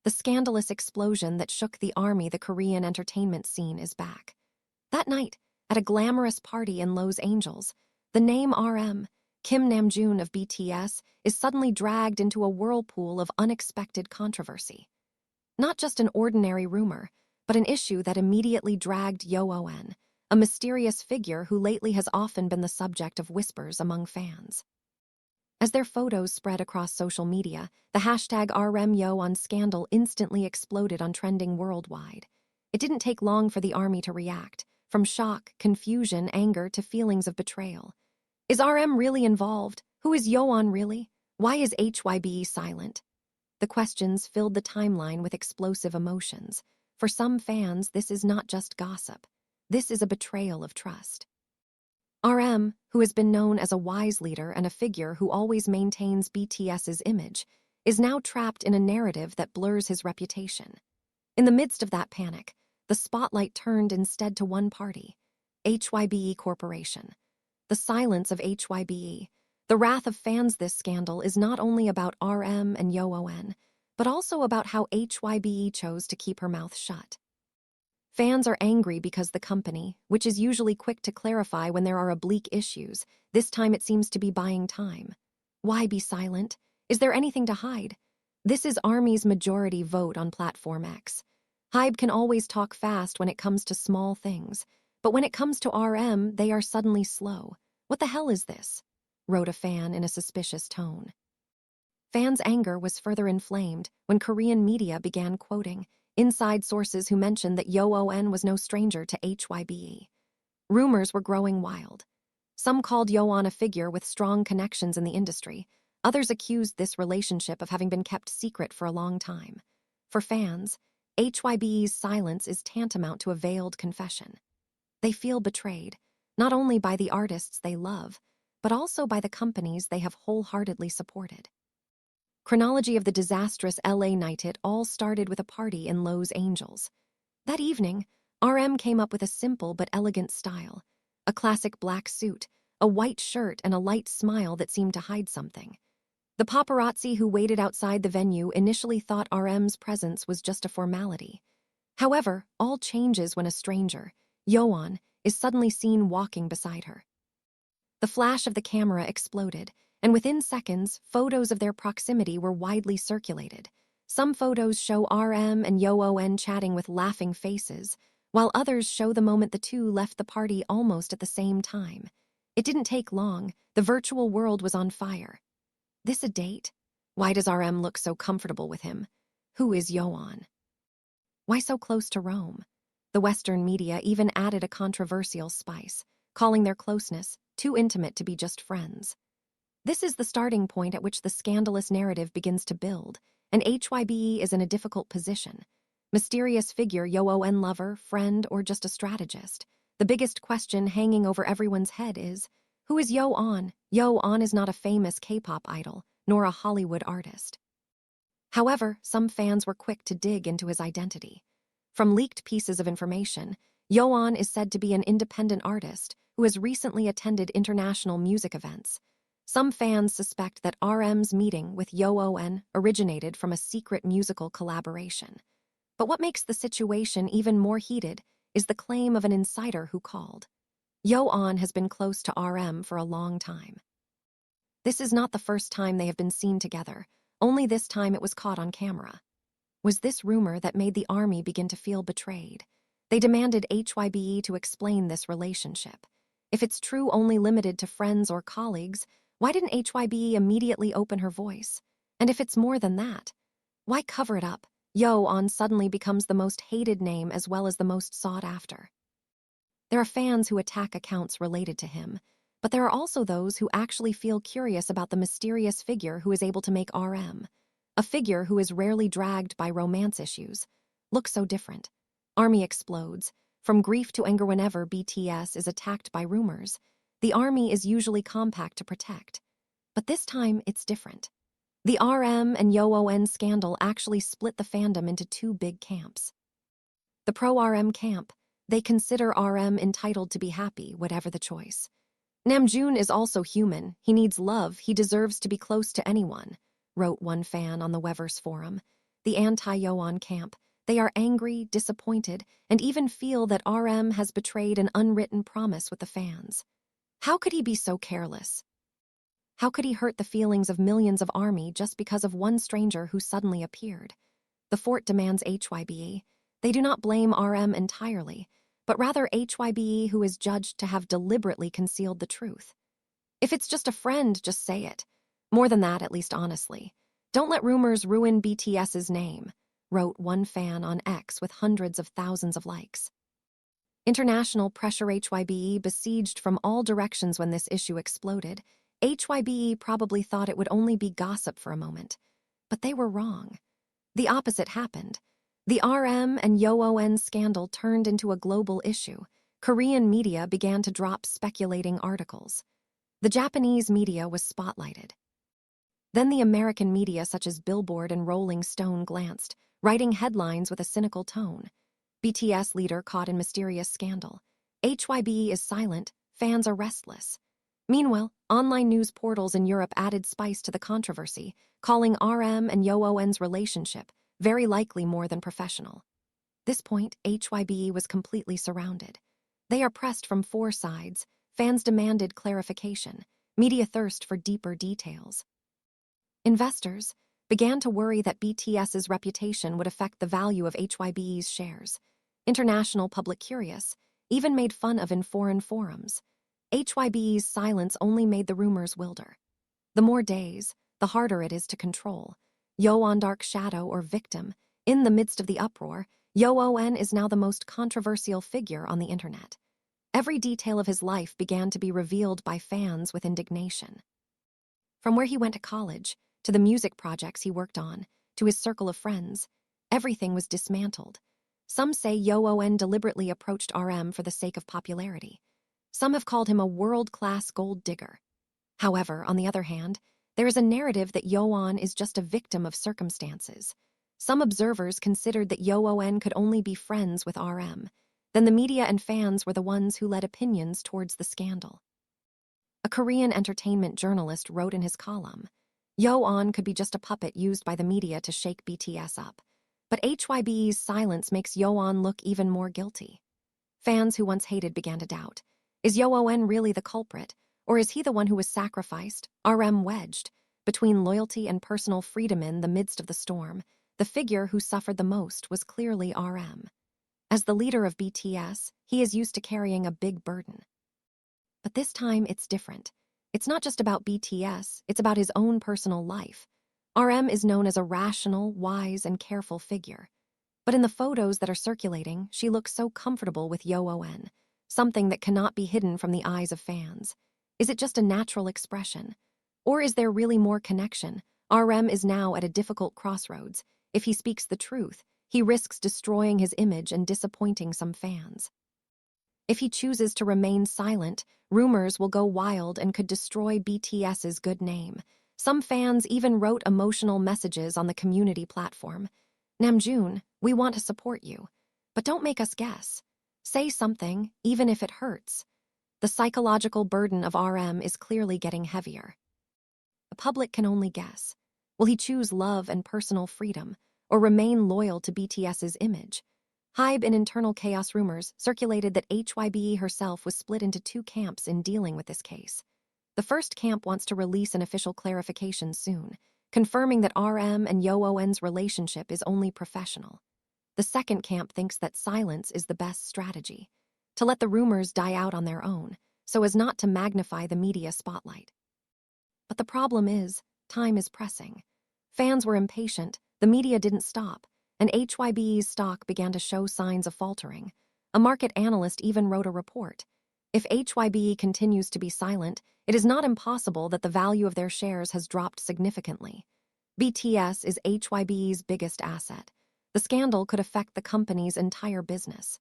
The scandalous explosion that shook the army, the Korean entertainment scene, is back. That night, at a glamorous party in Los Angeles, the name RM, Kim Namjoon of BTS, is suddenly dragged into a whirlpool of unexpected controversy. Not just an ordinary rumor, but an issue that immediately dragged YoON, a mysterious figure who lately has often been the subject of whispers among fans. As their photos spread across social media, the hashtag #RMYoON scandal instantly exploded on trending worldwide. It didn't take long for the army to react, from shock, confusion, anger to feelings of betrayal. Is RM really involved? Who is YoON really? Why is HYBE silent? The questions filled the timeline with explosive emotions. For some fans, this is not just gossip. This is a betrayal of trust. RM, who has been known as a wise leader and a figure who always maintains BTS's image, is now trapped in a narrative that blurs his reputation. In the midst of that panic, the spotlight turned instead to one party, HYBE Corporation. The silence of HYBE, the wrath of fans. This scandal is not only about RM and YoON, but also about how HYBE chose to keep her mouth shut. Fans are angry because the company, which is usually quick to clarify when there are oblique issues, this time it seems to be buying time. Why be silent? Is there anything to hide? This is ARMY's majority vote on Platform X. HYBE can always talk fast when it comes to small things, but when it comes to RM, they are suddenly slow. What the hell is this? Wrote a fan in a suspicious tone. Fans' anger was further inflamed when Korean media began quoting inside sources who mentioned that YoON was no stranger to HYBE. Rumors were growing wild. Some called YoON a figure with strong connections in the industry. Others accused this relationship of having been kept secret for a long time. For fans, HYBE's silence is tantamount to a veiled confession. They feel betrayed, not only by the artists they love, but also by the companies they have wholeheartedly supported. Chronology of the disastrous LA night. It all started with a party in Los Angeles. That evening, RM came up with a simple but elegant style, a classic black suit, a white shirt, and a light smile that seemed to hide something. The paparazzi who waited outside the venue initially thought RM's presence was just a formality. However, all changes when a stranger, YoON, is suddenly seen walking beside her. The flash of the camera exploded, and within seconds, photos of their proximity were widely circulated. Some photos show RM and YoON chatting with laughing faces, while others show the moment the two left the party almost at the same time. It didn't take long. The virtual world was on fire. This a date? Why does RM look so comfortable with him? Who is YoON? Why so close to Rome? The Western media even added a controversial spice, calling their closeness too intimate to be just friends. This is the starting point at which the scandalous narrative begins to build, and HYBE is in a difficult position. Mysterious figure, YoON lover, friend, or just a strategist? The biggest question hanging over everyone's head is, who is YoON? YoON is not a famous K-pop idol, nor a Hollywood artist. However, some fans were quick to dig into his identity. From leaked pieces of information, YoON is said to be an independent artist who has recently attended international music events. Some fans suspect that RM's meeting with YoON originated from a secret musical collaboration. But what makes the situation even more heated is the claim of an insider who called. YoON has been close to RM for a long time. This is not the first time they have been seen together, only this time it was caught on camera. Was this rumor that made the army begin to feel betrayed? They demanded HYBE to explain this relationship. If it's true only limited to friends or colleagues, why didn't HYBE immediately open her voice? And if it's more than that, why cover it up? YoON suddenly becomes the most hated name as well as the most sought after. There are fans who attack accounts related to him, but there are also those who actually feel curious about the mysterious figure who is able to make RM, a figure who is rarely dragged by romance issues, look so different. Army explodes. From grief to anger whenever BTS is attacked by rumors, the army is usually compact to protect. But this time, it's different. The RM and YoON scandal actually split the fandom into two big camps. The pro-RM camp, they consider RM entitled to be happy, whatever the choice. Namjoon is also human. He needs love. He deserves to be close to anyone, wrote one fan on the Weverse forum. the anti-YoON camp. They are angry, disappointed, and even feel that RM has betrayed an unwritten promise with the fans. How could he be so careless? How could he hurt the feelings of millions of ARMY just because of one stranger who suddenly appeared? The fort demands HYBE. They do not blame RM entirely, but rather HYBE, who is judged to have deliberately concealed the truth. If it's just a friend, just say it. More than that, at least honestly. Don't let rumors ruin BTS's name, wrote one fan on X with hundreds of thousands of likes. International pressure. HYBE besieged from all directions when this issue exploded. HYBE probably thought it would only be gossip for a moment, but they were wrong. The opposite happened. The RM and YoON scandal turned into a global issue. Korean media began to drop speculating articles. The Japanese media was spotlighted. Then the American media such as Billboard and Rolling Stone glanced, writing headlines with a cynical tone. BTS leader caught in mysterious scandal. HYBE is silent, fans are restless. Meanwhile, online news portals in Europe added spice to the controversy, calling RM and YoON's relationship very likely more than professional. This point, HYBE was completely surrounded. They are pressed from four sides. Fans demanded clarification. Media thirst for deeper details. Investors began to worry that BTS's reputation would affect the value of HYBE's shares. International public curious even made fun of in foreign forums. HYBE's silence only made the rumors wilder. The more days, the harder it is to control. YoON dark shadow or victim. In the midst of the uproar, YoON is now the most controversial figure on the internet. Every detail of his life began to be revealed by fans with indignation. From where he went to college, to the music projects he worked on, to his circle of friends, everything was dismantled. Some say YoON deliberately approached RM for the sake of popularity. Some have called him a world-class gold digger. However, on the other hand, there is a narrative that YoON is just a victim of circumstances. Some observers considered that YoON could only be friends with RM. Then the media and fans were the ones who led opinions towards the scandal. A Korean entertainment journalist wrote in his column, YoON could be just a puppet used by the media to shake BTS up. But HYBE's silence makes YoON look even more guilty. Fans who once hated began to doubt. Is YoON really the culprit? Or is he the one who was sacrificed, RM wedged, between loyalty and personal freedom in the midst of the storm? The figure who suffered the most was clearly RM. As the leader of BTS, he is used to carrying a big burden. But this time it's different. It's not just about BTS, it's about his own personal life. RM is known as a rational, wise, and careful figure. But in the photos that are circulating, she looks so comfortable with YoON, something that cannot be hidden from the eyes of fans. Is it just a natural expression? Or is there really more connection? RM is now at a difficult crossroads. If he speaks the truth, he risks destroying his image and disappointing some fans. If he chooses to remain silent, rumors will go wild and could destroy BTS's good name. Some fans even wrote emotional messages on the community platform. Namjoon, we want to support you, but don't make us guess. Say something, even if it hurts. The psychological burden of RM is clearly getting heavier. The public can only guess. Will he choose love and personal freedom, or remain loyal to BTS's image? HYBE in internal chaos rumors circulated that HYBE herself was split into two camps in dealing with this case. The first camp wants to release an official clarification soon, confirming that RM and YoON's relationship is only professional. The second camp thinks that silence is the best strategy, to let the rumors die out on their own, so as not to magnify the media spotlight. But the problem is, time is pressing. Fans were impatient, the media didn't stop, and HYBE's stock began to show signs of faltering. A market analyst even wrote a report. If HYBE continues to be silent, it is not impossible that the value of their shares has dropped significantly. BTS is HYBE's biggest asset. The scandal could affect the company's entire business.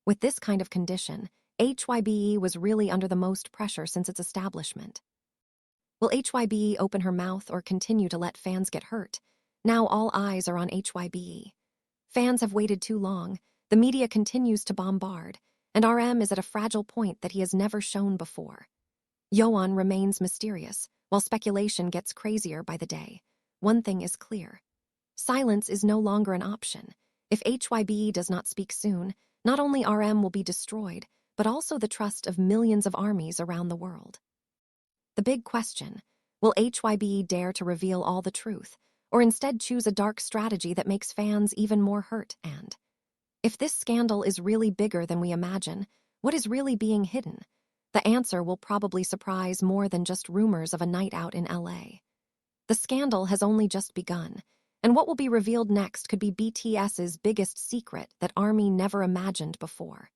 With this kind of condition, HYBE was really under the most pressure since its establishment. Will HYBE open her mouth or continue to let fans get hurt? Now all eyes are on HYBE. Fans have waited too long, the media continues to bombard, and RM is at a fragile point that he has never shown before. YoON remains mysterious, while speculation gets crazier by the day. One thing is clear. Silence is no longer an option. If HYBE does not speak soon, not only RM will be destroyed, but also the trust of millions of armies around the world. The big question: will HYBE dare to reveal all the truth, or instead choose a dark strategy that makes fans even more hurt? And if this scandal is really bigger than we imagine, what is really being hidden? The answer will probably surprise more than just rumors of a night out in LA. The scandal has only just begun, and what will be revealed next could be BTS's biggest secret that ARMY never imagined before.